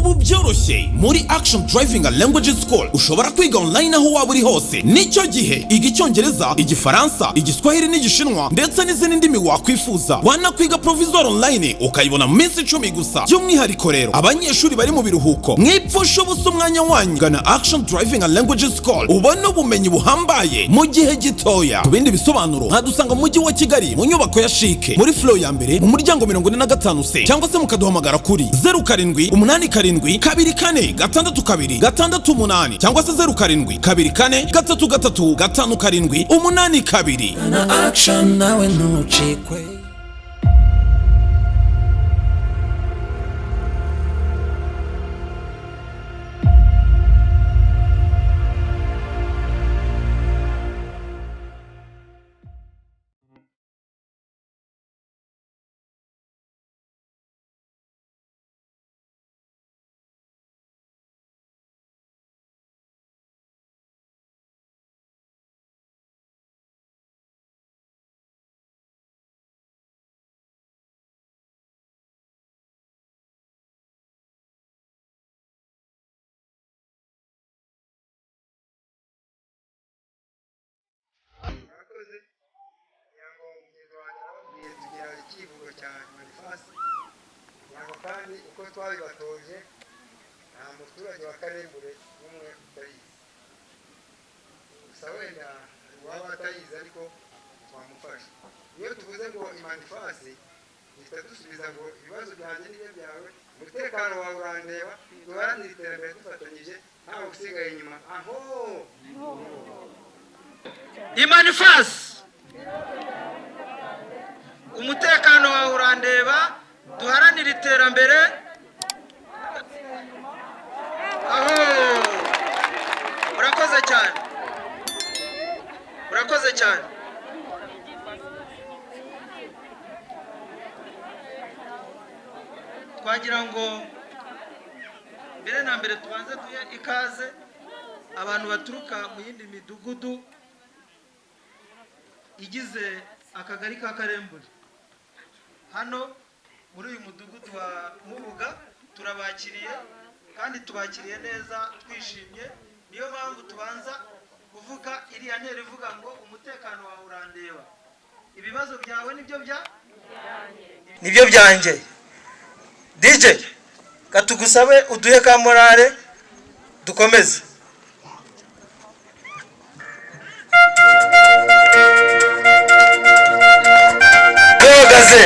ubu byoroshye muri Action Driving and Language School ushobora kwiga online aho waba uri hose nicyo gihe iga Icyongereza, Igifaransa, Igiswahili n'Igishinwa ndetse n'izindi ndimi wakwifuza. Wanakwiga provisoire online ukayibona mu minsi 10 gusa. By'umwihariko rero abanyeshuri bari mu biruhuko mwipfusha ubusa umwanya wanyu gana Action Driving and Language School ubone ubumenyi buhambaye mu gihe gitoya. Ku bindi bisobanuro hadusanga mu mujyi wa Kigali mu nyubako ya Chic muri floor ya mbere mu muryango 45C cyangwa se mukaduhamagara kuri 0787424628 cyangwa se 0724335782. na Action nawe ntucikwe. Ikivugo cya Manifasi yango kandi uko twabibatoje nta muturage wa Karembure umwe utayizi. Gusa wenda waba atayizi ariko twamufasha. Iyo tuvuze ngo Manifasi duhita dusubiza ngo ibibazo byanjye n'ibyo byawe, umutekano wawe urandeba, duharanire iterambere dufatanyije ntawe usigaye inyuma. Aho Manifasi umutekano wawe urandeba, duharanire iterambere. Aho urakoze cyane, urakoze cyane. Twagira ngo mbere na mbere tubanze duhe ikaze abantu baturuka mu yindi midugudu igize akagari ka Karembure. Hano muri uyu mudugudu wa Mubuga turabakiriye kandi tubakiriye neza twishimye. Niyo mpamvu tubanza kuvuga iriya ntera ivuga ngo umutekano wawe urandeba. Ibibazo byawe nibyo byanjye. DJ katugusabe uduhe ka morale dukomeze. Dogaze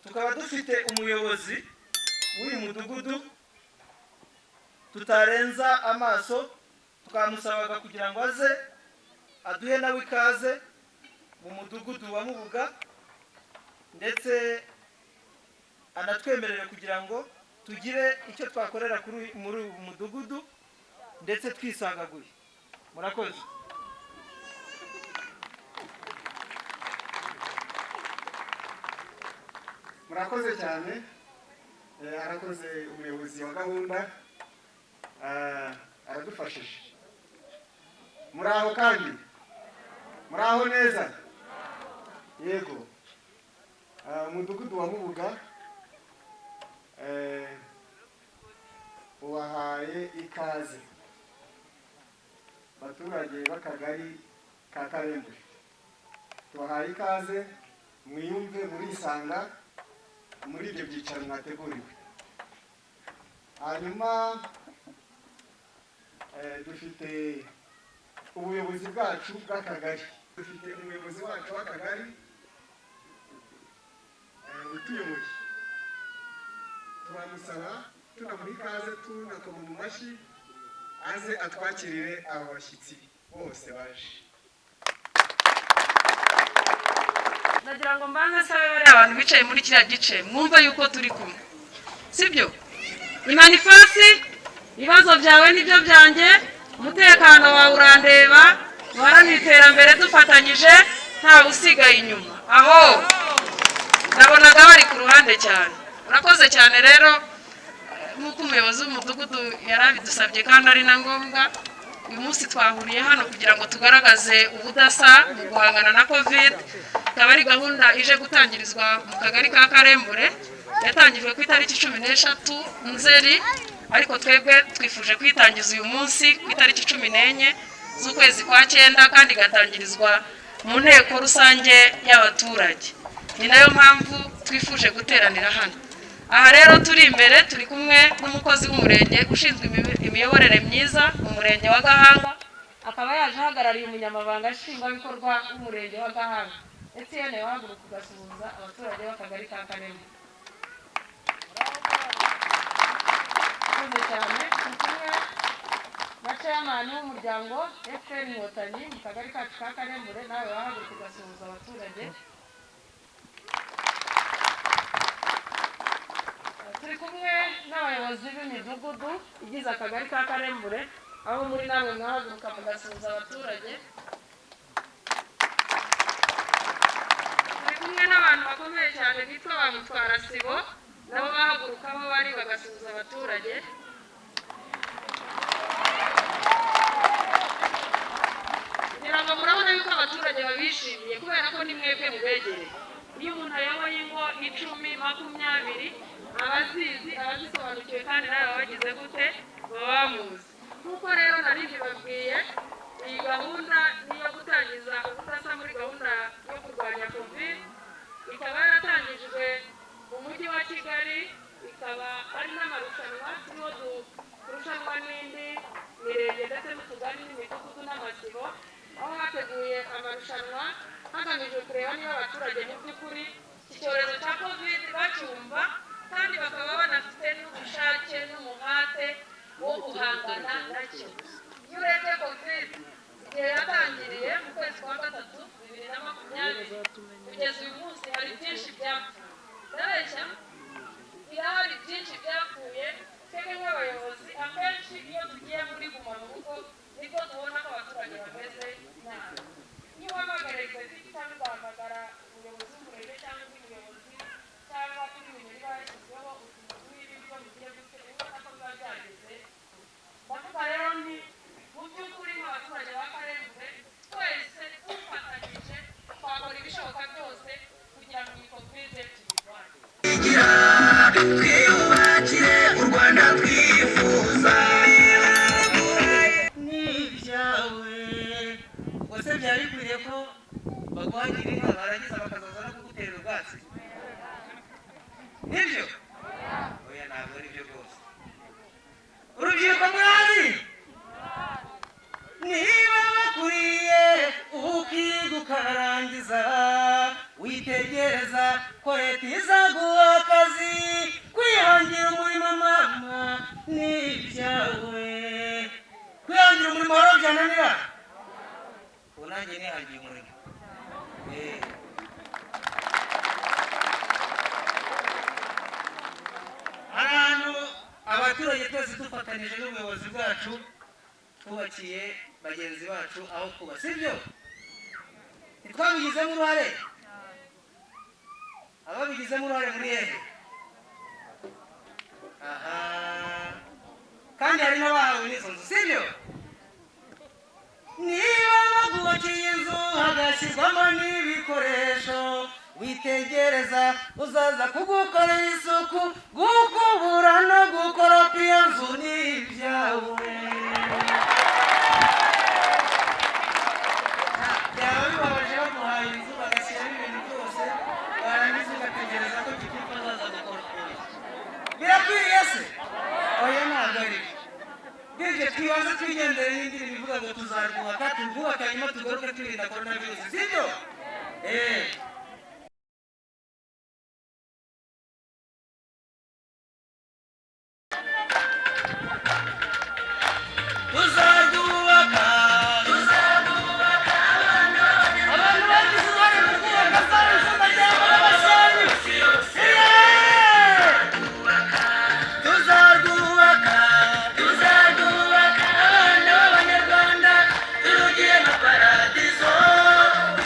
tukaba dufite umuyobozi w'uyu mudugudu tutarenza amaso, tukamusabaga kugira ngo aze aduhe nawe ikaze mu mudugudu wa Mubuga ndetse anatwemerere kugira ngo tugire icyo twakorera muri uyu mudugudu ndetse twisagaguye. Murakoze. murakoze cyane. Arakoze umuyobozi wa gahunda, aradufashije. Muraho kandi muraho neza? Yego. Umudugudu wa Mubuga wahaye ikaze abaturage b'akagari ka Karembure. Tubahaye ikaze, mwiyumve murisanga muri ibyo byicaro mwateguriwe. Hanyuma dufite ubuyobozi bwacu bw'akagari. Dufite umuyobozi wacu w'akagari utuyoboye. Turamusaba tunamuha ikaze, tunakoma mu mashyi aze atwakirire aba bashyitsi bose baje. Nagira ngo mbanze sabe bari abantu bicaye muri kiriya gice mwumva yuko turi kumwe, sibyo? Imanifasi, ibibazo byawe n'ibyo byanjye, umutekano wawe urandeba, duharanire iterambere dufatanyije ntawe usigaye inyuma. Aho ndabonaga bari ku ruhande cyane. Urakoze cyane rero, nk'uko umuyobozi w'umudugudu yarabidusabye kandi ari na ngombwa. Uyu munsi twahuriye hano kugira ngo tugaragaze ubudasa mu guhangana na COVID. Ikaba ari gahunda ije gutangirizwa mu kagari ka Karembure, yatangijwe ku itariki 13 Nzeri, ariko twebwe twifuje kwitangiza uyu munsi ku itariki 14 z'ukwezi kwa 9 kandi gatangirizwa mu nteko rusange y'abaturage. Ni nayo mpamvu twifuje guteranira hano. Aha rero turi imbere, turi kumwe n'umukozi w'umurenge ushinzwe imiyoborere myiza mu murenge wa Gahanga, akaba yaje ahagarariye umunyamabanga nshingwabikorwa w'umurenge wa Gahanga. Etienne wahaguruka ugasuhuza abaturage b'akagari ka Karembure. Murakoze cyane. Kumwe na chairman w'umuryango FPR Inkotanyi mu kagari kacu ka Karembure, nawe wahaguruka ugasuhuza abaturage. Turi kumwe n'abayobozi b'imidugudu igize akagari ka Karembure, aho muri namwe mwahaguruka mugasuhuza abaturage. Turi kumwe n'abantu bakomeye cyane bitwa ba Mutwara Sibo, nabo bahaguruka aho bari bagasuhuza abaturage. Kugira ngo murabona yuko abaturage babishimiye kubera ko ni mwebwe mubegereye. Iyo umuntu ayoboye ingo 10, 20, abazizi, abazisobanukiwe kandi nawe bagize gute baba bamuzi. Nk'uko rero nari mbibabwiye, iyi gahunda niyo gutangiza ubudasa muri gahunda yo kurwanya COVID. Ikaba yaratangijwe mu mujyi wa Kigali, ikaba ari n'amarushanwa turiho kurushanwa n'indi mirenge ndetse n'utugari n'imidugudu n'amasibo, aho hateguye amarushanwa hagamijwe kureba niba abaturage mu by'ukuri icyorezo cya COVID bacyumva kandi bakaba banafite n'ubushake n'umuhate wo guhangana nacyo. Iyo urebye COVID igihe yatangiriye mu kwezi kwa 3, 2020, kugeza uyu munsi hari byinshi byapfuye. Ndabeshya birahari byinshi byapfuye. Twebwe nk'abayobozi akenshi iyo tugiye muri guma mu rugo nibwo tubona ko abaturage bameze nabi. Iyo uhamagara executive cyangwa ugahamagara umuyobozi w'umurenge cyangwa undi muyobozi cyangwa kuri nimero yashyizweho utuntu n'ibigo bigiye gute ubona ko biba byageze. Ndavuga rero ni mu by'ukuri nk'abaturage ba Karembure twese dufatanyije twakora ibishoboka byose kugira ngo iyi COVID tuyirwanye. Twiyubakire u Rwanda twifuza. N'ibyawe wese byari bikwiriye ko baguhagira inka barangiza bakazaza no kugutera ubwatsi. Nibyo? Oya, ntabwo ari byo rwose. Urubyiruko murazi niba bakuriye ukiga ukarangiza, witegereza ko leta izaguha akazi, kwihangira umurimo mama n'ibyawe. Kwihangira umurimo wari byananira, ubu nanjye nihangiye umurimo. Ahantu abaturage twese dufatanyije n'ubuyobozi bwacu twubakiye bagenzi bacu aho kuba, sibyo? Ntitwabigizemo uruhare. mwabigizemo uruhare muri hehe aha kandi hari n'abahawe n'izo nzu sibyo niba bagubakiye inzu hagashyirwamo n'ibikoresho witegereza uzaza kugukorera isuku gukubura no gukoropa iyo nzu n'ibyawe byaba bibabaje baguhaye inzu bagashyiramo ibintu byose warangiza ugategereza ko gitifu azaza gukoropera birakwiriye se oya ntabwo ari byo twibanze twigendere n'indirimbo ivuga ngo tuzarwubaka turwubaka hanyuma tugaruke twirinda korona virusi sibyo Paradiso,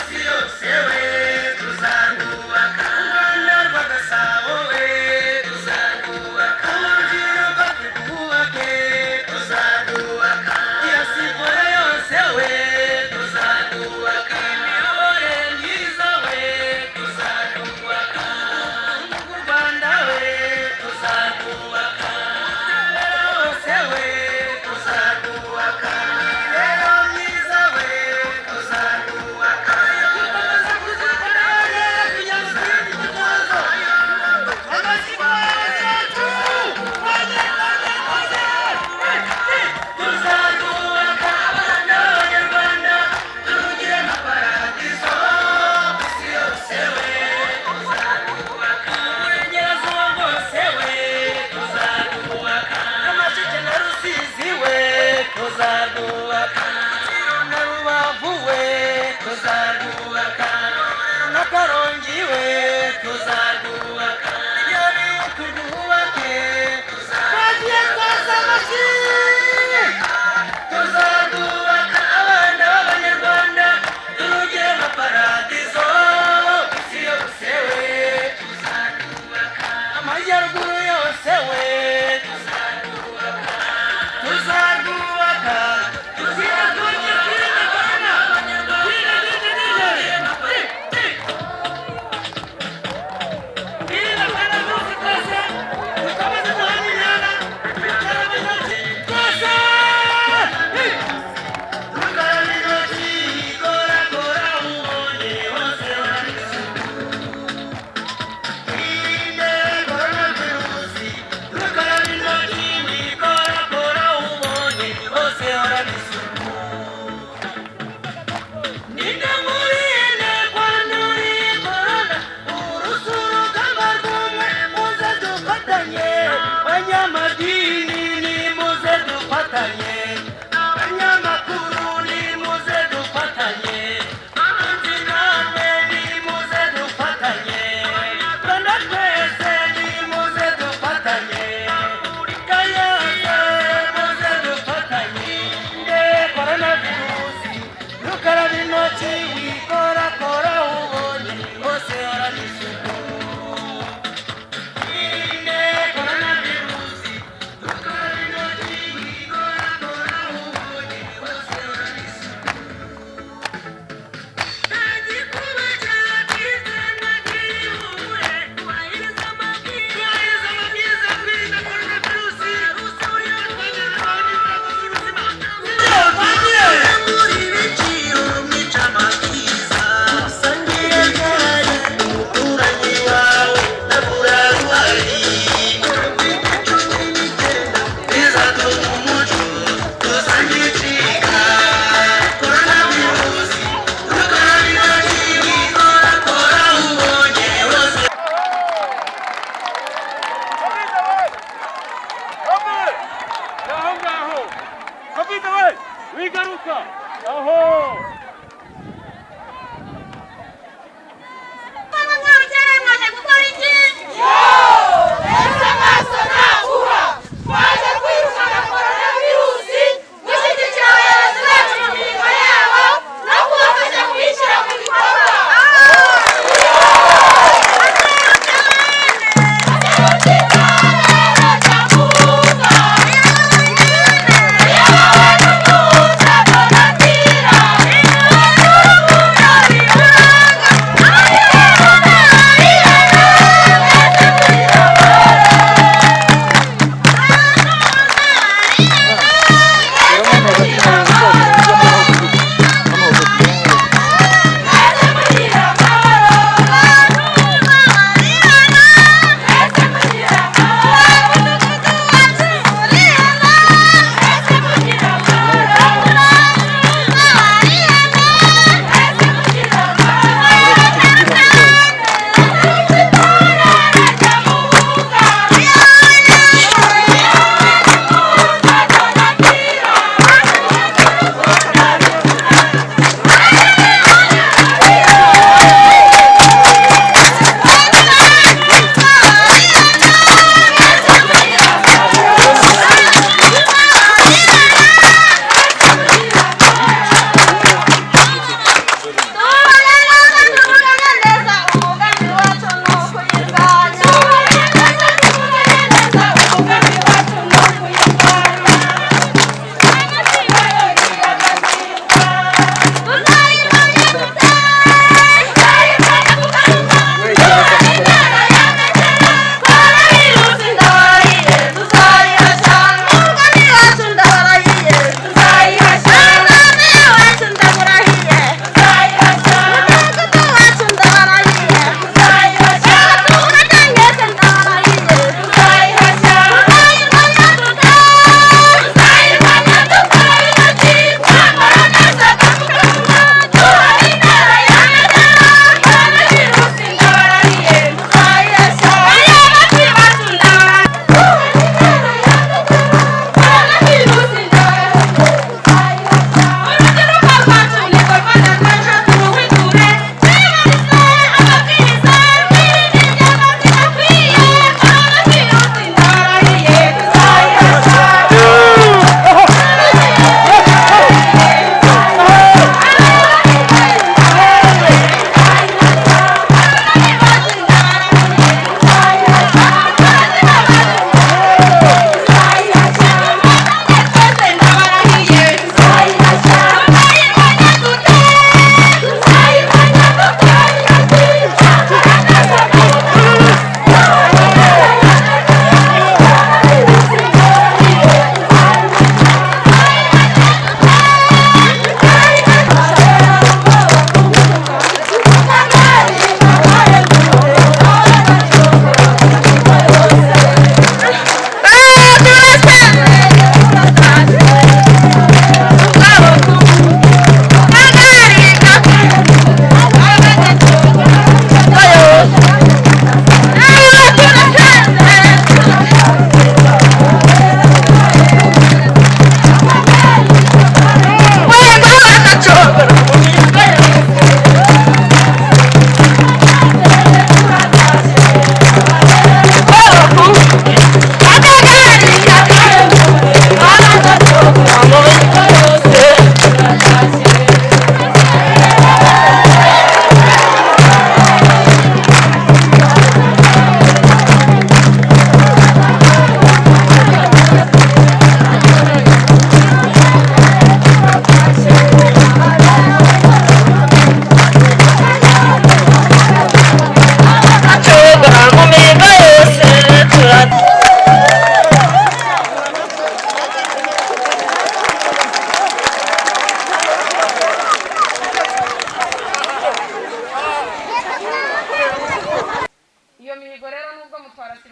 si yo se ve.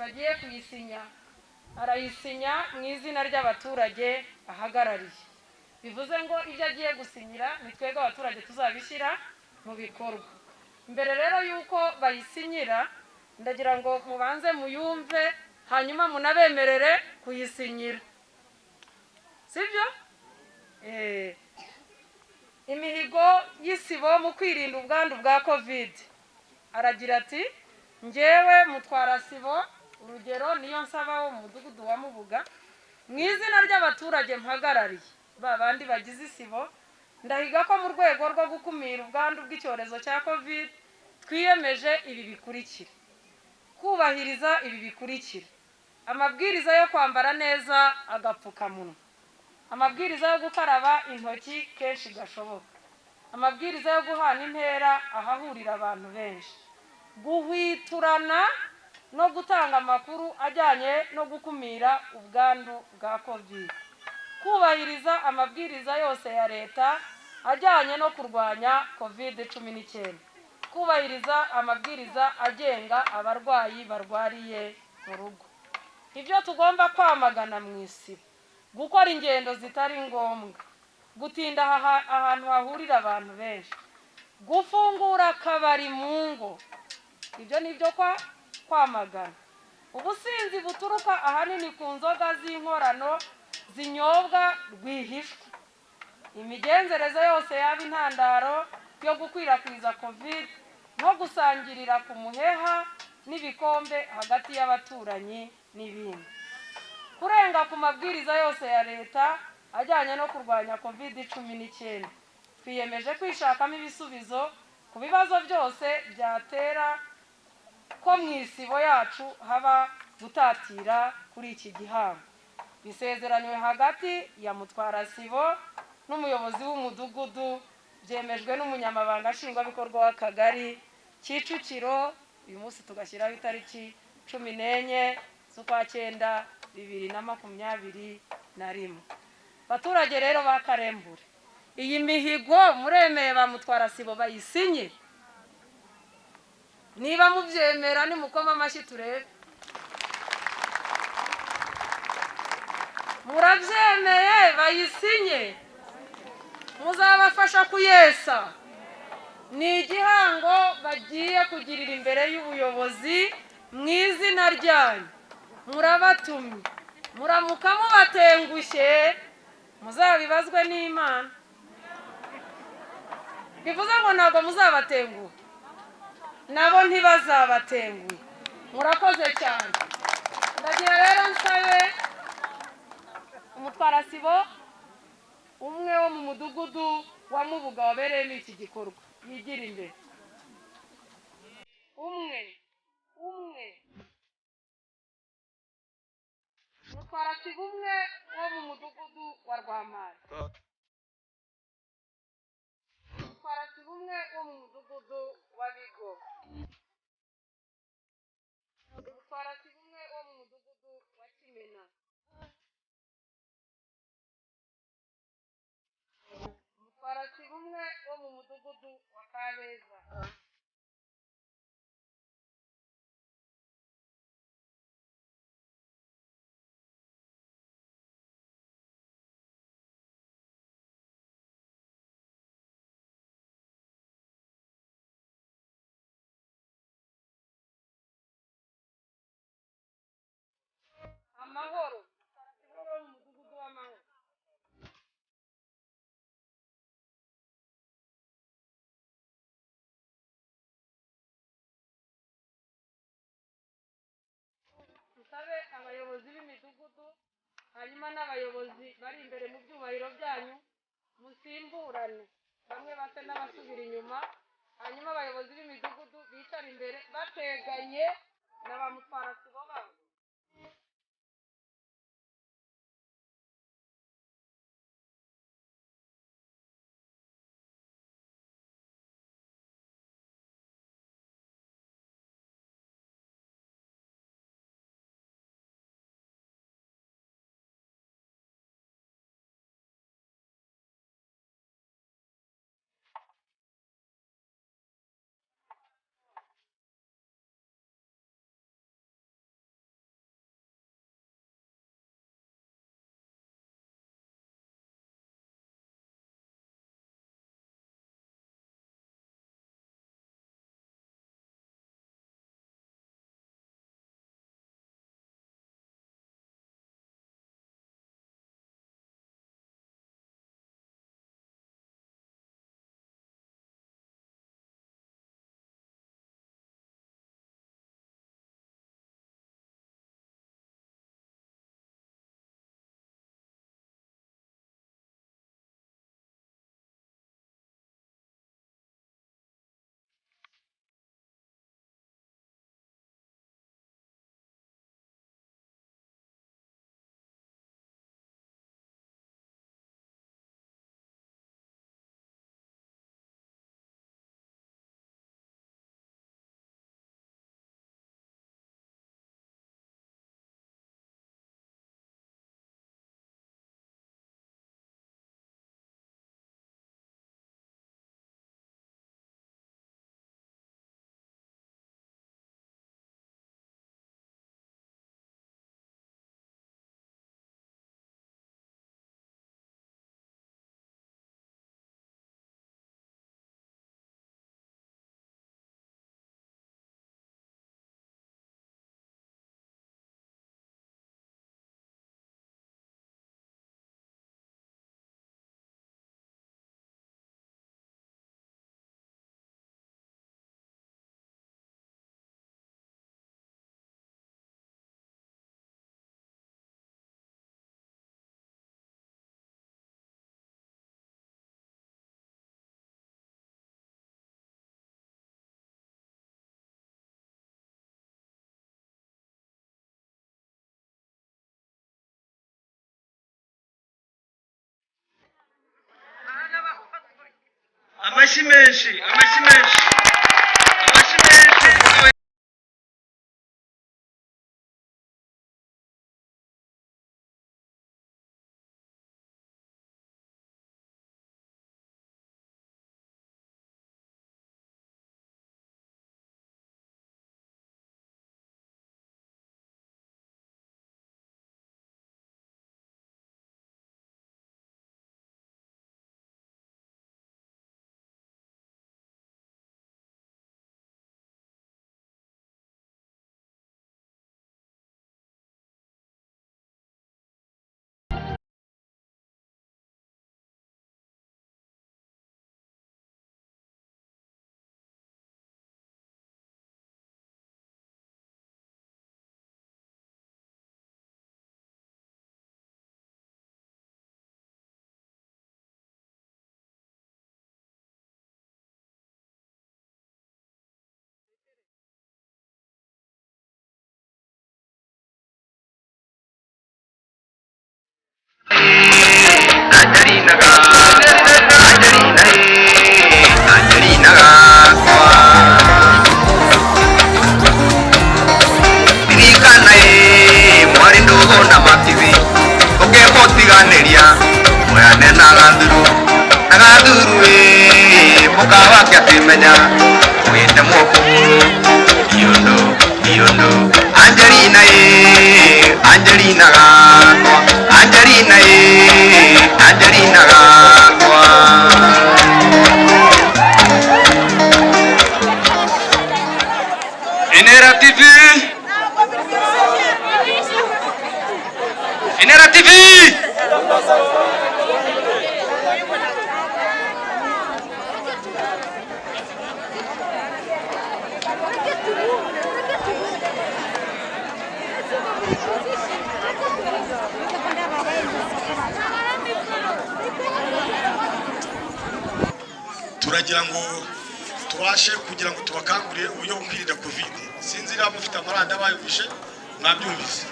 bagiye kuyisinya arayisinya mu izina ry'abaturage ahagarariye, bivuze ngo ibyo agiye gusinyira ni twebwe abaturage tuzabishyira mu bikorwa. Mbere rero yuko bayisinyira ndagira ngo mubanze muyumve hanyuma munabemerere kuyisinyira, sibyo? Imihigo y'isibo mu kwirinda ubwandu bwa covid, aragira ati njyewe mutwara sibo urugero niyo nsaba wo mu mudugudu wa Mubuga, mu izina ry'abaturage mpagarariye babandi bagize isibo, ndahiga ko mu rwego rwo gukumira ubwandu bw'icyorezo cya covid twiyemeje ibi bikurikira: kubahiriza ibi bikurikira: amabwiriza yo kwambara neza agapfukamunwa, amabwiriza yo gukaraba intoki kenshi gashoboka, amabwiriza yo guhana intera ahahurira abantu benshi, guhwiturana no gutanga amakuru ajyanye no gukumira ubwandu bwa covid, kubahiriza amabwiriza yose ya leta ajyanye no kurwanya covid-19, kubahiriza amabwiriza agenga abarwayi barwariye mu rugo. Ibyo tugomba kwamagana mu isi: gukora ingendo zitari ngombwa, gutinda ahantu hahurira abantu benshi, gufungura akabari mu ngo, ibyo ni byo kwamagana. Ubusinzi buturuka ahanini ku nzoga z'inkorano zinyobwa rwihishwa, imigenzereze yose yaba intandaro yo gukwirakwiza covid nko gusangirira ku muheha n'ibikombe hagati y'abaturanyi n'ibindi, kurenga ku mabwiriza yose ya leta ajyanye no kurwanya covid-19. Twiyemeje kwishakamo ibisubizo ku bibazo byose byatera ko mu isibo yacu haba gutatira kuri iki gihango. Bisezeranywe hagati ya mutwara sibo n'umuyobozi w'umudugudu, byemejwe n'umunyamabanga nshingwabikorwa w'akagari Kicukiro. Uyu munsi tugashyiraho itariki 14 z'ukwa 9 2021. Baturage rero ba Karembure, iyi mihigo muremeye ba mutwara sibo bayisinye? Niba mubyemera nimukoma amashyi turebe. Murabyemeye bayisinye? Muzabafasha kuyesa? Ni igihango bagiye kugirira imbere y'ubuyobozi mu izina ryanyu. Murabatumye, muramuka mubatengushye muzabibazwe n'Imana. Bivuze ngo ntabwo muzabatenguha, nabo ntibazabatenguha. Murakoze cyane. Ndagira rero nsabe umutwara sibo umwe wo mu mudugudu wa Mubuga wabereyemo iki gikorwa yigira imbere. Umwe umutwara sibo umwe wo mu mudugudu wa Rwamari, umutwara sibo umwe wo mu mudugudu wa Bigo, umutwara sibo umwe wo mu mudugudu wa Kimena, umutwara sibo umwe wo mu mudugudu wa Kabeza, Amahoro, umutwara sibo umwe wo mu mudugudu w'Amahoro, musabe abayobozi b'imidugudu hanyuma n'abayobozi bari imbere mu byubahiro byanyu musimburane, bamwe base n'abasubira inyuma, hanyuma abayobozi b'imidugudu bicara imbere bateganye na ba mutwara sibo babo. amashyi menshi amashyi menshi amashyi menshi. turagira ngo tubashe kugira ngo tubakangurire uburyo bwo kwirinda covid. Sinzi niba mufite amaranda bayumvishe mwabyumvise.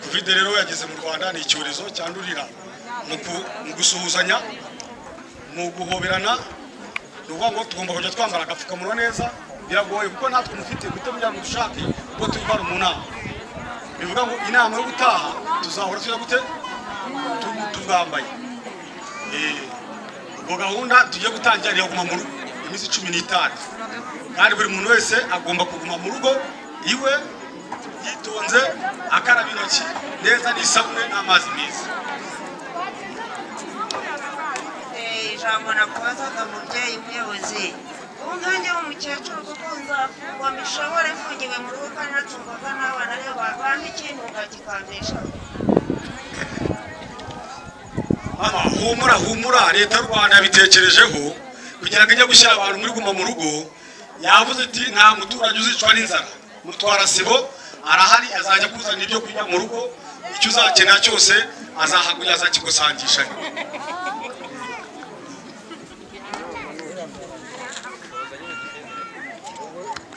Covid rero yageze mu Rwanda, ni icyorezo cyandurira mu gusuhuzanya, mu guhoberana. Nuvuga ngo tugomba kujya twambara agapfukamunwa neza. Biragoye kuko natwe mufite gutemya mu dushake ubwo tubara mu nama. Bivuga ngo inama yo gutaha tuzahora tuya gute tubambaye. Ubwo gahunda tugiye gutangira yo guma mu rugo iminsi 15. Kandi buri muntu wese agomba kuguma mu rugo iwe yitonze, akaraba intoki neza n'isabune n'amazi meza. Ijambo nakubazaga mubyeyi muyobozi, umwanya w'umukecuru kuko nzafungwa mishobore mfungiwe mu rugo kandi natungwaga n'abana rero bampa ikintu ngakikambisha. Humura leta y'u Rwanda yabitekerejeho kugira ngo ijye gushyira abantu muri guma mu rugo. Yavuze ati nta muturage uzicwa n'inzara, mutwara sibo arahari azajya kuzana ibyo kurya mu rugo, icyo uzakenera cyose azahagurira azakigusangisha.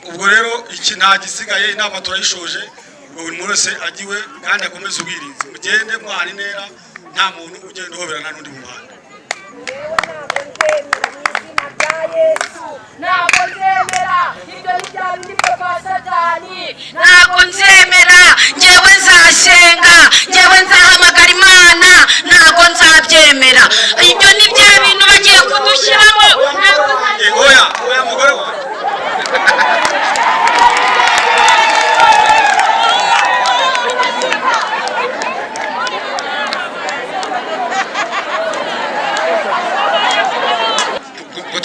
Ubwo rero iki nta gisigaye, inama turayishoje. Buri muntu wese agiwe kandi akomeze ubwirinzi, mugende mwari nera, nta muntu ugenda uhoberana n'undi mu muhanda. Ntabwo nzemera ibyo n'ibyaha biri kwa Satani. Ntabwo nzemera, njyewe nzasenga, njyewe nzahamagara Imana, ntabwo nzabyemera. Ibyo ni bya bintu bagiye kudushyiramo. Oya mugore wa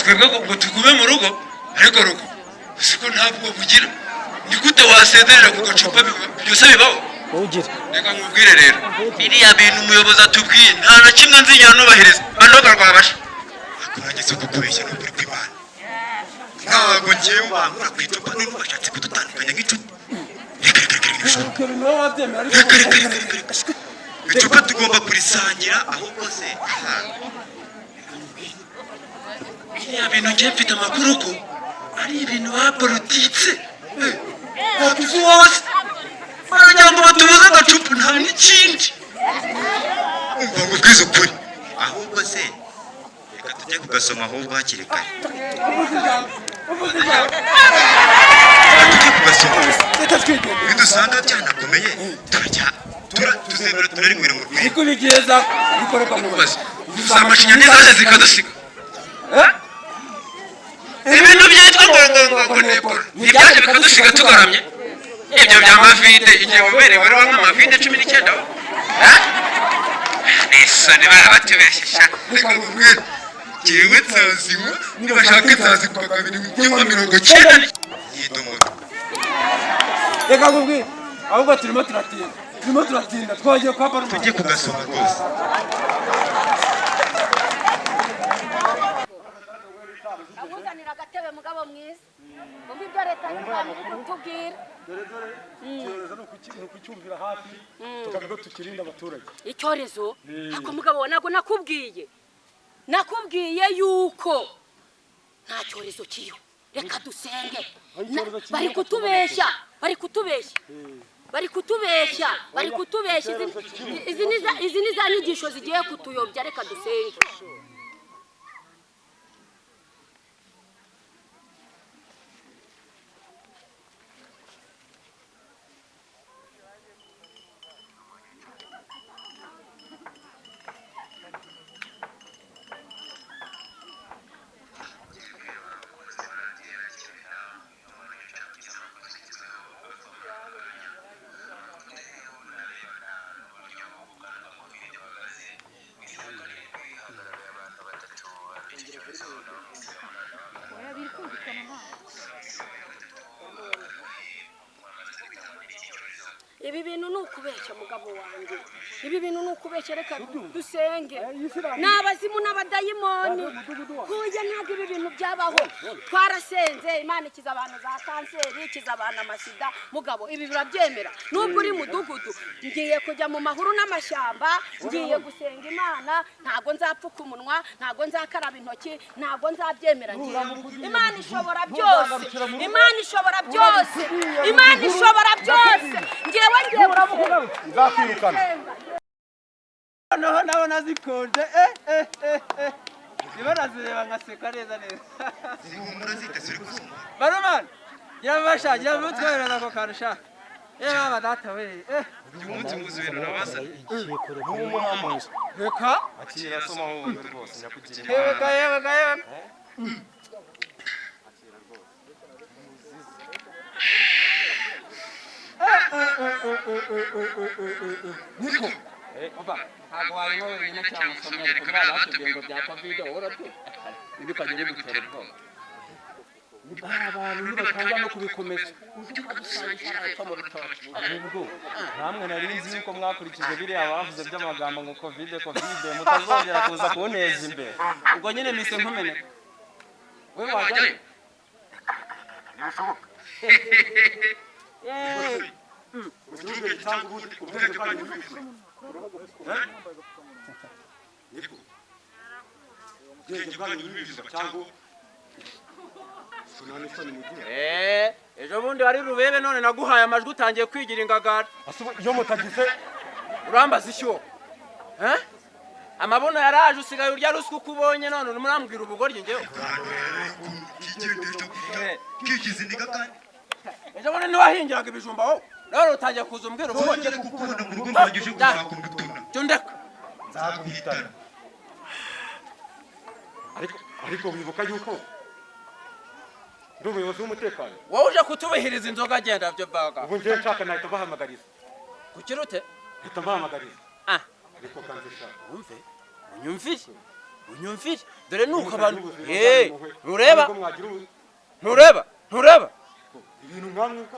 twebwe ngo tugume mu rugo, ariko rugo siko ntabwo bugira. Ni gute wasezerera ku gacupa byose bibaho? Reka nkubwire rero, biriya bintu umuyobozi atubwiye nta na kimwe nzinyana nubahiriza. Bandoga rwabasha akurageze kukubeshya n'ukuri kw'Imana. Ntabwo ngiye mbangura ku icupa n'ubu bashatse kudutandukanya nk'inshuti. Icupa tugomba kurisangira ahubwo se biriya bintu ngiye mfite amakuru ko ari ibintu bapolititse. Watuzi wose baragira ngo batubuze agacupa nta n'ikindi. Umva ngo ubwize ukuri ahubwo se reka tujye kugasoma ahubwo hakiri kare uvuze ijambo tujye kugasoma bidusanga byanakomeye tuzemera tunarimwira mu rwego niko bigeza bikorerwa mu kubaza za mashinya n'izaje zikadusiga ibintu byitwa ngo ntibyaje bikadusiga tugaramye ibyo bya mavide igihe muberewe rero nk'amavide 19 n'isoni barabatubeshyesha reka nkubwire jyewe nzazinywa nibashaka nzazikuba kabiri nyuma 90 yidomoto reka nkubwire ahubwo turimo turatinda twagiye kwa parume tujye kugasoma rwose Aguzanira agatebe mugabo mwiza. Umva ibyo leta y'u Rwanda iri kutubwira. icyorezo ni ukucyumvira hafi tukavuga tukirinda abaturage. Icyorezo? Ako mugabo nago nakubwiye yuko nta cyorezo kiriho. Reka dusenge. Bari kutubeshya. Izi ni za nyigisho zigiye kutuyobya, reka dusenge. Ibi bintu nukubeshya mugabo wanjye. Ibi bintu nukubeshya, reka dusenge. Nabazimu n'abadayimoni. Kuye ntago ibi bintu byabaho. Twarasenze Imana ikiza abantu za kanseri, ikiza abantu amasida. Mugabo ibi birabyemera. Nubwo uri mudugudu, ngiye kujya mu mahuru n'amashyamba, ngiye gusenga Imana, ntago nzapfuka umunwa, ntago nzakaraba intoki, ntago nzabyemera ngiye. Imana ishobora byose. Ngiye uravuga nzakwirukana naho nazikonje niba nazireba ngaseka neza zihumura zitesere gusoma barumana yabashagira mutwerera ko karusha baba data we uyu munsi muzibera nabazana n'umuhamuzi reka akira soma aho wundi rwose nyakugirira yewe niko oba ntago warimo wenyine cyangwa usomye ariko baba batubwiye ngo bya covid urabyo ibikagire bigutera ubwoba abantu nibatanga no kubikomeza ahubwo namwe nari nzi yuko mwakurikije biriya bavuze by'amagambo ngo covid mutazongera kuza kuneza imbere ubwo nyine mise nkumeneka we wajyayo ntibishoboka ubwenge cyangwa ubwenge bwanyu bwifuza niko ubwenge bwanyu bwifuza cyangwa ejo bundi wari rubebe none naguhaye amajwi utangiye kwigira ingagara iyo mutagize urambaza ishyo amabuno yaraje usigaye urya ruswa uko ubonye none murambwira ubugoryi ngewe kikizindiga kandi ejo bundi ntiwahingiraga ibijumba wowe none utangiye kuza umbwira ubugoryi kukubona mu rugo rwagije gushaka umutuna cyo ndeka nzaguhitana ariko wibuka yuko ndi umuyobozi w'umutekano wowe uje kutubahiriza inzoga agenda byo baga ubu ngiye nshaka nahita mbahamagariza kukirute mpita mbahamagariza ariko kanzisha unyumvire dore nuko abantu ntureba ibintu nkamwe ko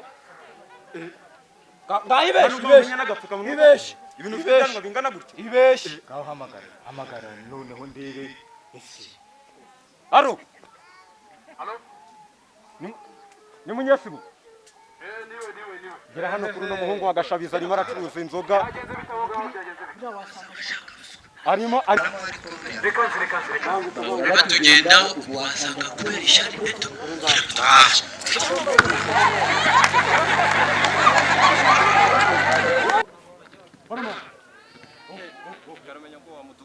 ibeshe ibintu by'ibyanwa bingana gutya ibeshe ngaho hamagara noneho ndebe ese aro ni munyesibu gera hano kuri no muhungu wa Gashabiza arimo aracuruza inzoga arimo batugenda ubu wasanga kubera ishari neto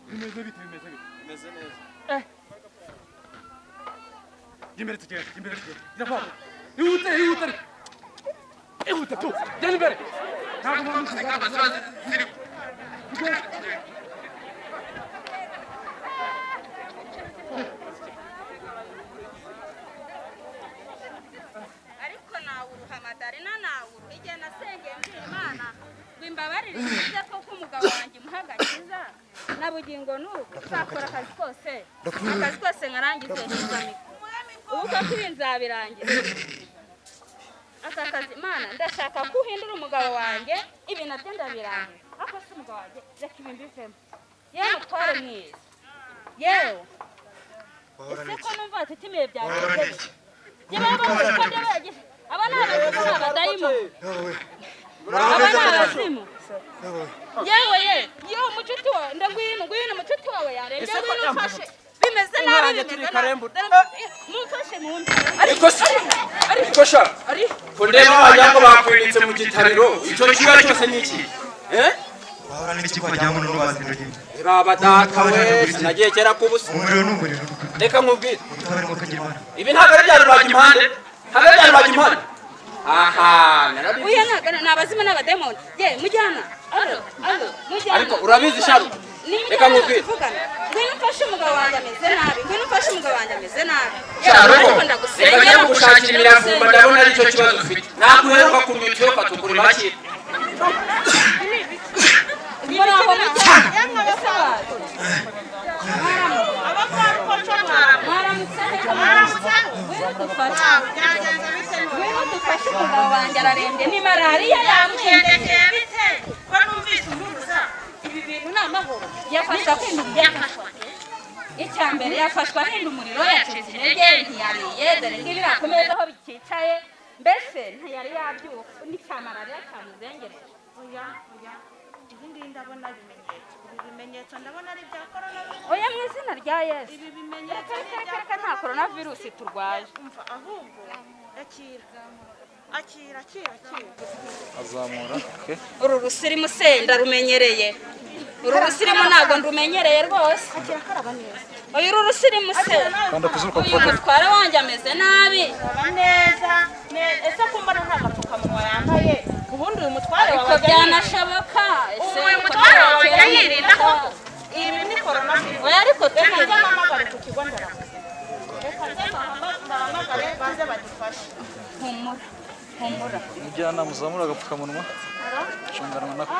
bimeze bite bimeze neza tugende imbere tugende ndavamo ihute ihute tu genda imbere ntabwo mpamvu ziri ariko nawuru hamadarina nawuru igihe nasengeye mbwira imana wimbabarire uvuze ko umugabo wanjye muhagakiza na bugingo nuko uzakora akazi kose nkarangize hizamika ubu ko kuri nzabirangiza aka kazi imana ndashaka ko uhindura umugabo wanjye ibi nabyo ndabirangiza ariko si umugabo wanjye reka ibi mbivemo yewe mutware mwiza yewe ese ko numva watitimiye byageze aba ni abazimu abadayimoni aba ni abazimu yewe yewe mucuti wawe ngwino mucuti wawe yarebye ngwino ufashe bimeze nabi mumfashe mumbi ariko sha kundeba wagira ngo bakwinitse mu gitariro icyo kiba cyose ni iki wahora n'iki kwajya ngo n'ubaziranye baba data we sinagiye kera kubusa umuriro reka nkubwire utabarimo kagimana ibi ntabwo ari bya rubagimpande aha narabizi uya ni abazimu n'abademoni ye mujyana mujyana ariko urabizi sharu reka nkubwire ngwino ufashe umugabo wanjye ameze nabi sharu reka njye gushakira imiravumba ndabona aricyo kibazo ufite naguheruka ku miti yo katukuri bakira muraho dufashe umugabo wanjye ararembye ni malariya yamwendekeye bite ko numvise umuruza ibi bintu ni amahoro yafashwe icya mbere yafashwe ahinda umuriro yacitse intege ntiyariye dore ngibi birakomeza aho bikicaye mbese ntiyari yabyuka n'icya malariya cyamuzengereje ndabona ibimenyetso ndabona ari bya corona oya mu izina rya Yesu ibi bimenyetso reka nta corona virus turwaye ahubwo akira azamura uru rusirimu senda rumenyereye uru rusirimu ntabwo ndumenyereye rwose akira karaba neza oya uru rusirimu se uyu mutware wanjye ameze nabi neza ese kumba nta gapfukamunwa yambaye ubundi uyu mutware wawe byanashoboka uyu mutware wawe yirinda koko ibi ni corona oya ariko tumaze amagare ku kigo nderabuzima reka nze bahamagare baze badufashe humura mujyana muzamura agapfukamunwa cunganwa nako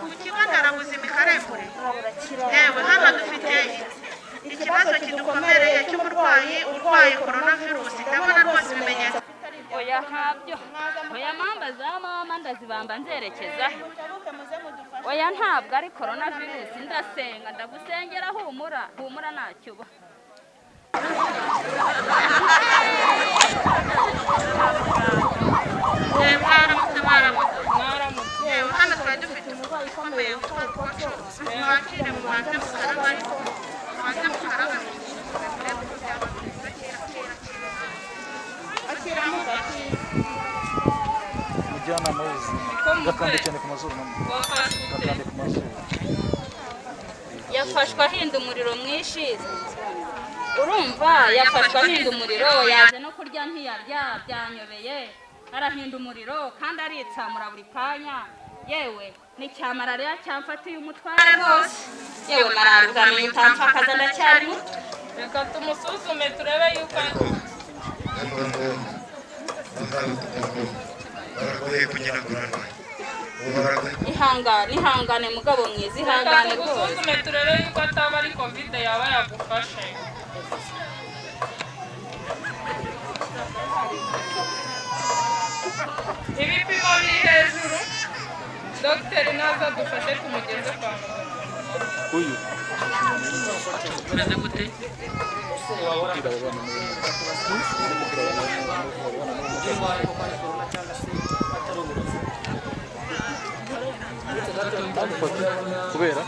ku kigo nderabuzima ikarembure yewe hano dufite ikibazo kidukomereye cy'umurwayi urwaye corona virusi ndabona rwose ibimenyetso oya ntabyo oya mamba za mama ndazibamba nzerekeza oya ntabwo ari corona virusi ndasenga ndagusengera humura ntacyo uba hano twari dufite umurwayi ukomeye utwara koco mwakire mubanze mukaraba ariko mubanze mukaraba mujyanama w'ubuzima gakande cyane ku mazuru gakande ku mazuru yafashwe ahinda umuriro mwinshi urumva yafashwe ahinda umuriro yaje no kurya ntiyarya byanyobeye arahinda umuriro kandi aritsamura buri kanya yewe ni cya malariya cyamfatiye umutware rwose yewe malariya uzamenye utampfakaza ndacyari muto reka tumusuzume turebe yuko baragoye kugira ngo urarwaye ihangane mugabo mwiza ihangane rwose tugusuzume turebe yuko ataba ari kovide yaba yagufashe ibipimo biri hejuru dogiteri naza dufashe tumugeze kwa muganga uyu umeze gute kubera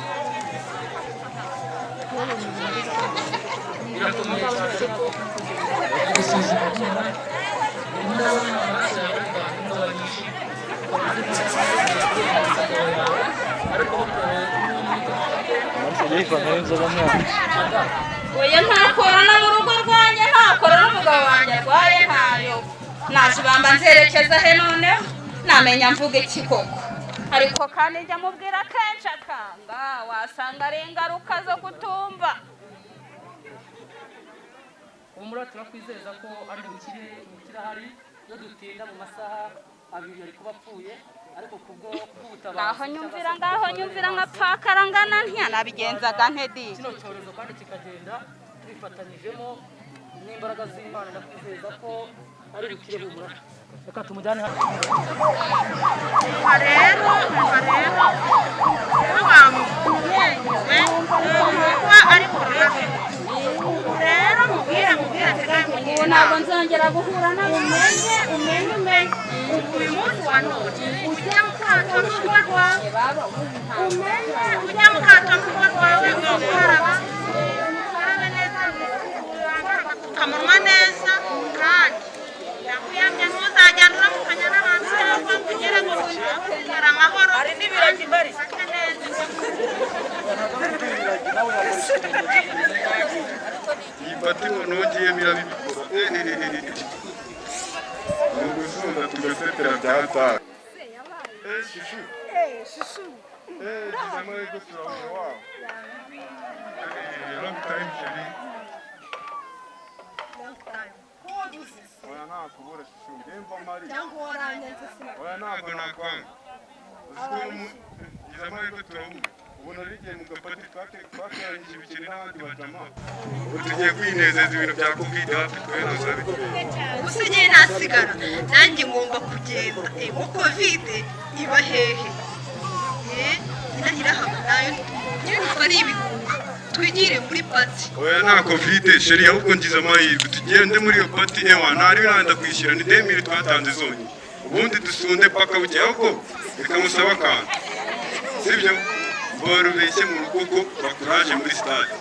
oya nta korona mu rugo rwanjye nta korona umugabo wanjye arwaye ntayo nazibamba nzerekeza he noneho namenya mvuga iki koko ariko kandi njya mubwira kenshi akanga wasanga ari ingaruka zo kutumva umura turakwizeza ko ari bukire ahari iyo dutinda mu masaha abiri ari kuba apfuye ariko kubwo ngaho nyumvira nkapfakara ngana ntiyanabigenzaga ntedi kino cyorezo kandi kikagenda twifatanyijemo n'imbaraga z'Imana ndakwizeza ko ari bukire bumura reka tumujyane hano rero bamuyenyewe kuba ari korona rero mubwire ubu ntabwo nzongera guhura nawe umenye uyu munsi wa none ujya mu kato n'urugo rwawe ujya mu kato n'urugo rwawe ugakaraba neza agapfukamunwa neza kandi yakuyamye ntuzajyane uramukanya n'abantu cyangwa ugere ngo ugere amahoro hari n'ibiragi mbari iyi pati nongeye mirabibikora ugusunda tugasetera byataye shushu kizamo ego turabona wawe long time chérie oya nakubura shushu ngemva mari oya ntabwo nakwanga kizamo ego turabona ubona rigiye mu gapati twatoranyije ibikeri n'abandi bajama ubu tugiye kwinezeza ibintu bya covid hafi twenuza bikeya gusa igihe nasigara nanjye ngomba kugenda ngo covid iba hehe irahaba nayo nyir'uko ari ibihuha twigire muri pati oya nta covid sheri ahubwo ngize amahirwe tugende muri iyo pati ewa ntari biranda kwishyura ni 2000 twatanze zonyine ubundi dusunde paka buke ahubwo bikamusaba akantu sibyo bora ubeshye mu rugo ko bakuraje muri stade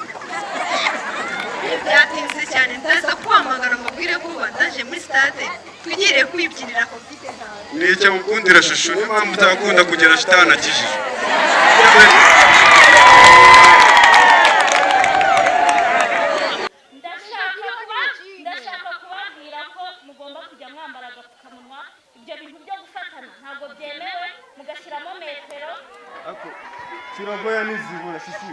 byatinze cyane ndaza kwamagara mubwire ko bataje muri stade twigire kwibyinira covid ni icyo mukundira shusho niyo mpamvu utakunda kugera shitani akijije ndashaka kubabwira ko mugomba kujya mwambara agapfukamunwa ibyo bintu byo gufatana ntabwo byemewe mugashyiramo metero kiragoya n'izibura shisi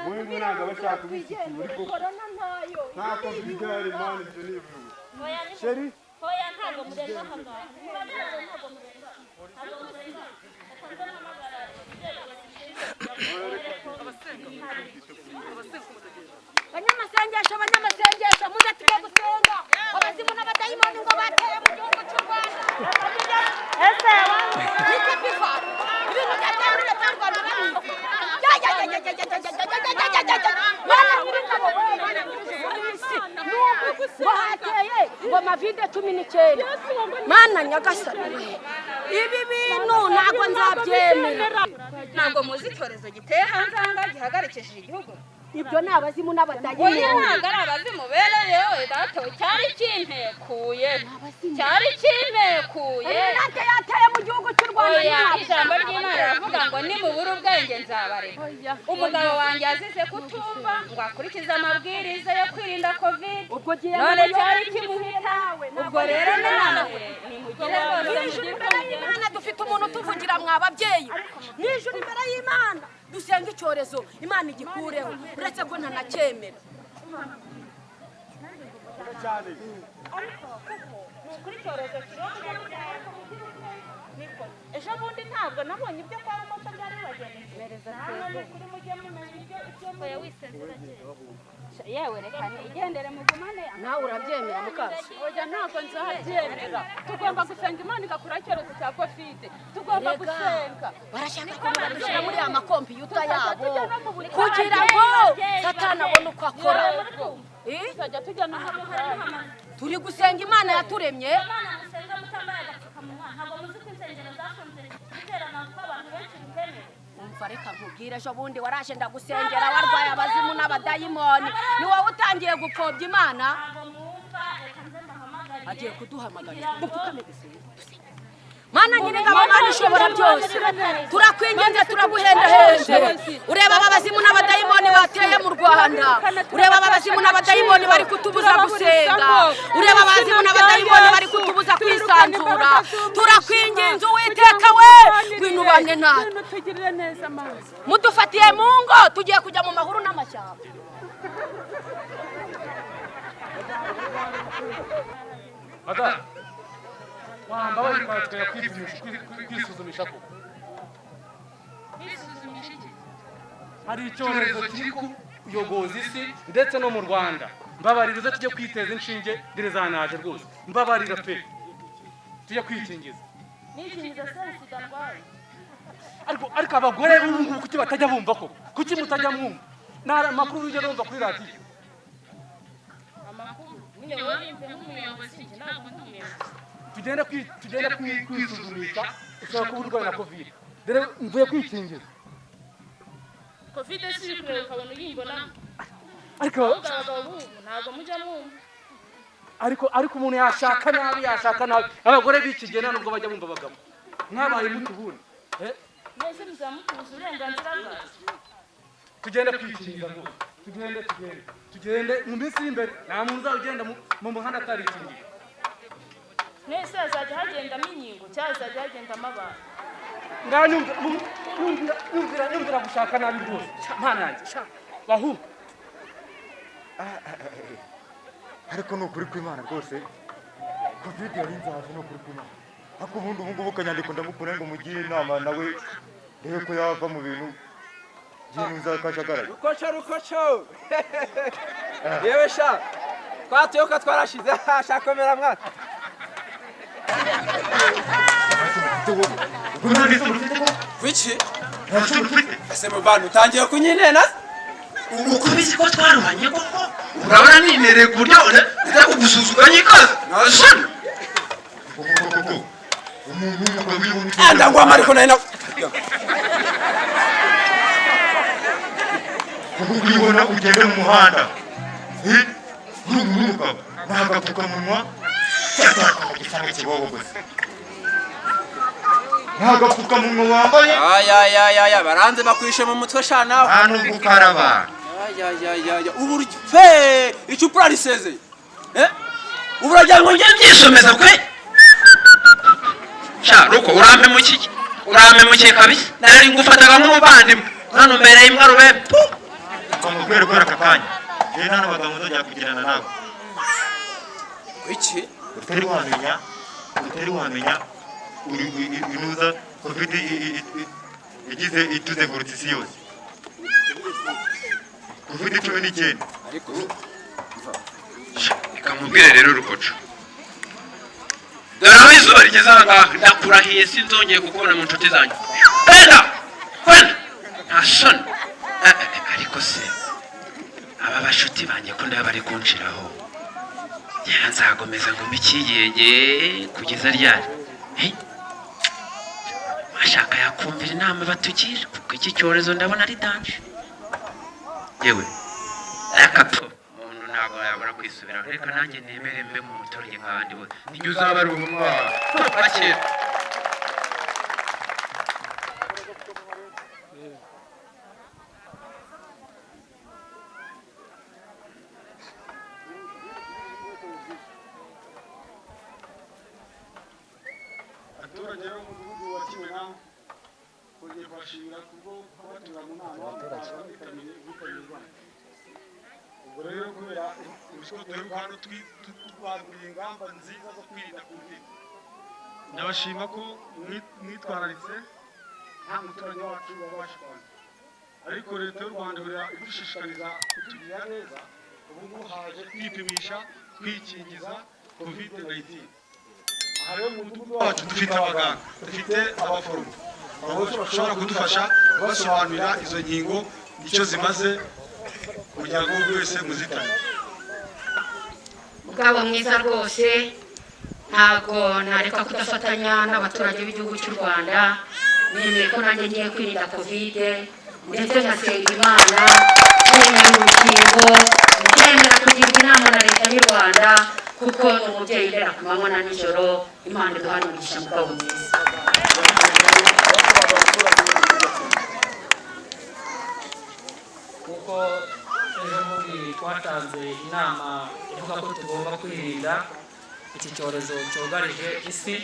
muri ntabwo abashaka kubisukura ariko nta covid ihari mani ibyo ni ibintu sheri hoya ntabwo murenga aha ngaha ntabwo murenga banyamasengesho muze tujye gusenga abazimu n'abadayimoni ngo bateye mu gihugu cy'u Rwanda ese ibintu byateye muri leta y'u Rwanda ngo hateye ngo amavide 19 mana nyagasani ibi bintu ntabwo nzabyemera ntabwo muzi icyorezo giteye hanze aha ngaha gihagarikishije igihugu ibyo ni abazimu n'abadayimoni oya ntabwo ari abazimu bereyewe datowe cyari kimpekuye nate yateye mu gihugu cy'u Rwanda ijambo ry'Imana riravuga ngo nimubura ubwenge nzabareka umugabo wanjye yazize kutumva ngo akurikize amabwiriza yo kwirinda covid none cyari kimuhita ubwo rero nawe nimugire rwose imbere y'Imana dufite umuntu tuvugira mwababyeyi nijuru imbere y'Imana dusenga icyorezo Imana igikureho uretse ko ntanacyemera kuri cyorezo ejo bundi ntabwo nabonye ibyo kwa moto byari bagenekereza kuri mujye mumenya ibyo ya wisezera yewe reka igendere mugumane nawe urabyemera mukazi oya ntabwo nzabyemera tugomba gusenga Imana igakura icyorezo cya covid tugomba gusenga barashaka ko barushyira muri ya makompiyuta yabo kugira ngo Satani abone uko akora tujya tujya no turi gusenga Imana yaturemye musenga mutambaye agapfukamunwa ntabwo muzi ko insengero zafunze guterana kw'abantu benshi bitemewe umva reka nkubwire ejo bundi waraje ndagusengera warwaye abazimu n'abadayimoni ni wowe utangiye gupfobya Imana agiye kuduhamagarira dupfukame dusenge mana nyir'ingabo mana ishobora byose turakwinginze turaguhendahenze ureba abazimu n'abadayimoni bateye mu Rwanda ureba abazimu n'abadayimoni bari kutubuza gusenga ureba abazimu n'abadayimoni bari kutubuza kwisanzura turakwinginze Uwiteka we kwinubane natwe mudufatiye mu ngo tugiye kujya mu mahuru n'amashyamba Aga wamba bari kwatwera kwisuzumisha ko hari icyorezo kiri kuyogoza isi ndetse no mu Rwanda mbabarira tujye kwiteza inshinge direzanaje rwose mbabarira pe tujye kwikingiza ariko abagore b'ubu kuki batajya bumva ko kuki mutajya mwumva nara makuru ujye numva kuri radio tugenda kwisuzumisha ushobora kuba urwaye na covid dore mvuye kwikingiza covid si kure ukabona uyimbona ariko ntabwo mujya mwumva ariko umuntu yashaka nabi abagore bikigena nubwo bajya bumva abagabo mwabaye mutubune mwese muzamutuza uburenganzira bwacu tugende kwikingiza tugende mu minsi y'imbere nta muntu uzagenda mu muhanda atarikingiye mwese hazajya hagendamo inkingo cyangwa hazajya hagendamo abantu nyumvira gushaka nabi rwose mpana yanjye bahu ariko ni ukuri kw'Imana rwose covid yari nzaje ni ukuri kw'Imana ariko ubundi ubu ngubu kanyandiko ndamukure ngo mugire inama nawe rebe ko yava mu bintu by'intuza kajagaraye rukoco yewe sha twatuyoka twarashize shakomera mwana Kuki? Ese mu bantu utangiye kunyinena? Ukubizi ko twarubanye koko. Urabona ninereye ku buryo ujya kugusuzuga nyikaza. Nasoni. Anda ngo amariko nayo. Ubibona ugenda mu muhanda. Urumuka nagapfukamunwa cyataka mu gisanga kibobo gusa. Nagapfukamunwa wambaye aya baranze bakwishe mu mutwe sha nawe. Hano gukaraba. Aya uburyo fe icupura riseze. Urajya ngo njye byisomeza kwe. Sha ruko urampe mu kiki. Urampe mu kiki kabisa. Nari ngufataga nk'umuvandimwe. Hano mbere y'imbwa rube. Kamubwira ko rakakanya. Ye nana bagamo nzajya kugirana nawe. Iki? Utari wamenya inuza covid igize ituzengurutse isi yose. Covid 19 ariko ikamubwira rero rukoco. Dore aho izuba rigeze aha ngaha ndakurahiye sinzongeye kukubona mu nshuti zanyu. Enda! Ntasoni. Ariko se aba bashuti banjye ko ndaba bari kunshiraho. Nzagomeza ngo mikiyege kugeza ryari. Mashaka yakumvira inama batugira kuko iki cyorezo ndabona ari danje. Yewe akapo umuntu ntabwo yabura kwisubira reka nanjye nemere mbe mu muturage nk'abandi bose nijye uzaba ari umwana akira abaturage bo mu gihugu wa Kimena kongera kubashimira kubwo kubatura mu nama bitabiriye ubwo rero kubera ibishobo duheruka hano twaguriye ingamba nziza zo kwirinda covid ndabashima ko mwitwararitse nta muturage wacu wabasha kwandura ariko leta y'u Rwanda idushishikariza kutugirira neza ubu ngubu haje kwipimisha kwikingiza covid 19 aha rero mu mudugudu wacu dufite abaganga dufite abaforomo bashobora kudufasha basobanurira izo nkingo icyo zimaze kugira ngo buri wese muzitane mugabo mwiza rwose ntabwo nareka kudafatanya n'abaturage b'igihugu cy'u Rwanda nemeye ko nanjye ngiye kwirinda covid ndetse ngasenga Imana nemera urukingo nemera kugirwa inama na leta y'u Rwanda ko kuko ni umubyeyi ugera ku manywa na nijoro. Imana iduhane umugisha mugabo mwiza. kuko ejo bundi twatanze inama ivuga ko tugomba kwirinda iki cyorezo cyugarije isi.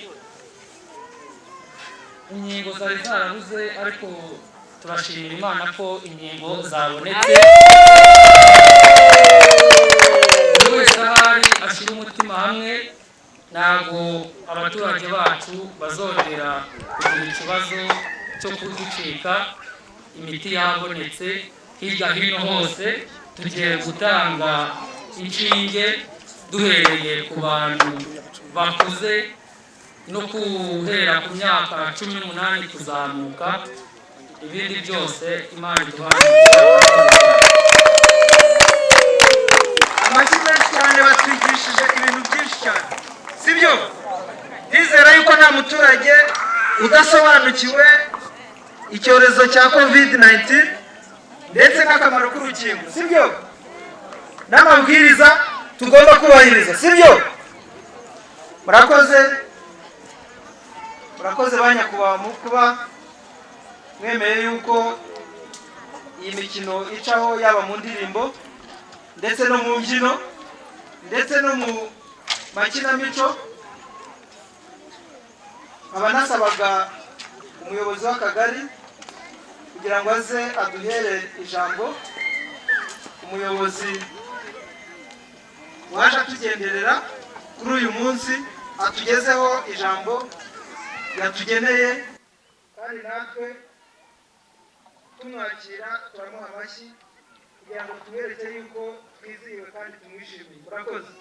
Inkingo zari zarabuze ariko turashimira Imana ko inkingo zabonetse. Buri wese ahari ashyira umutima hamwe, ntabwo abaturage bacu bazongera kugira ikibazo cyo kuducika. Imiti yabonetse hirya hino hose, tugiye gutanga inshinge duhereye ku bantu bakuze no guhera ku myaka 18 kuzamuka. Ibindi byose Imana iduhane. Amashyi menshi cyane batwigishije ibintu byinshi cyane, sibyo? Nizera yuko nta muturage udasobanukiwe icyorezo cya COVID-19 ndetse n'akamaro k'urukingo, sibyo? N'amabwiriza tugomba kubahiriza, sibyo? Murakoze banyakubahwa mu kuba mwemeye yuko iyi mikino icaho yaba mu ndirimbo ndetse no mu mbyino ndetse no mu makinamico. Abanasabaga umuyobozi w'akagari kugira ngo aze aduhere ijambo. Umuyobozi waje atugenderera kuri uyu munsi atugezeho ijambo yatugeneye, kandi natwe tumwakira turamuha amashyi kugira ngo tubereke yuko twizihiwe kandi tumwishimiye. Murakoze.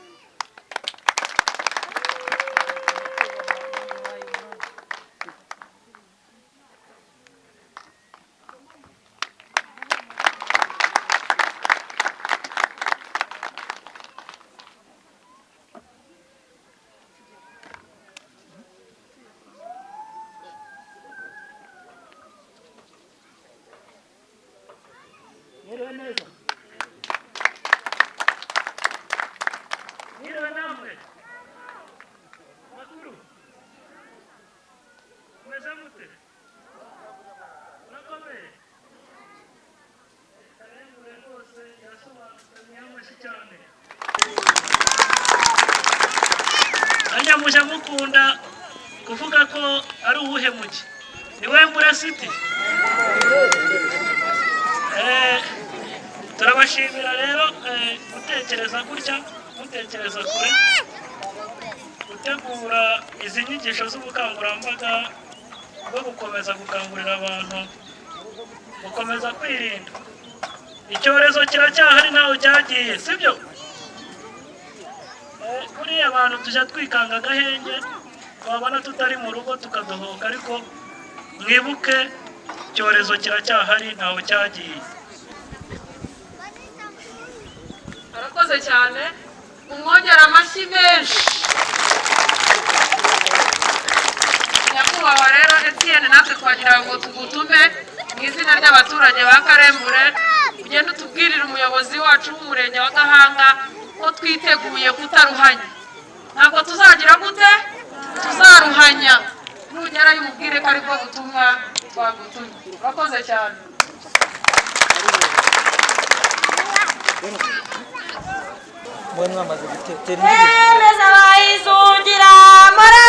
Mujya mukunda kuvuga ko ari ubuhemuke, ni we Murasiti. Turabashimira rero gutekereza gutya, gutekereza kure, gutegura izi nyigisho z'ubukangurambaga bwo gukomeza gukangurira abantu gukomeza kwirinda. Icyorezo kiracyahari ntaho cyagiye, sibyo? Kuriya abantu tujya twikanga agahenge, twabona tutari mu rugo tukadohoka, ariko mwibuke icyorezo kiracyahari ntaho cyagiye. Arakoze cyane, umwongera amashyi menshi. Nyakubahwa rero Etienne, natwe twagira ngo tugutume mu izina ry'abaturage ba Karembure ugende utubwirire umuyobozi wacu w'umurenge wa Gahanga ko twiteguye kutaruhanya. Ntabwo tuzagira gute? Tuzaruhanya. Nugerayo umubwire ko aribwo butumwa twagutumye. Urakoze cyane. Mwe mwamaze gutera Emeza bayizungira mara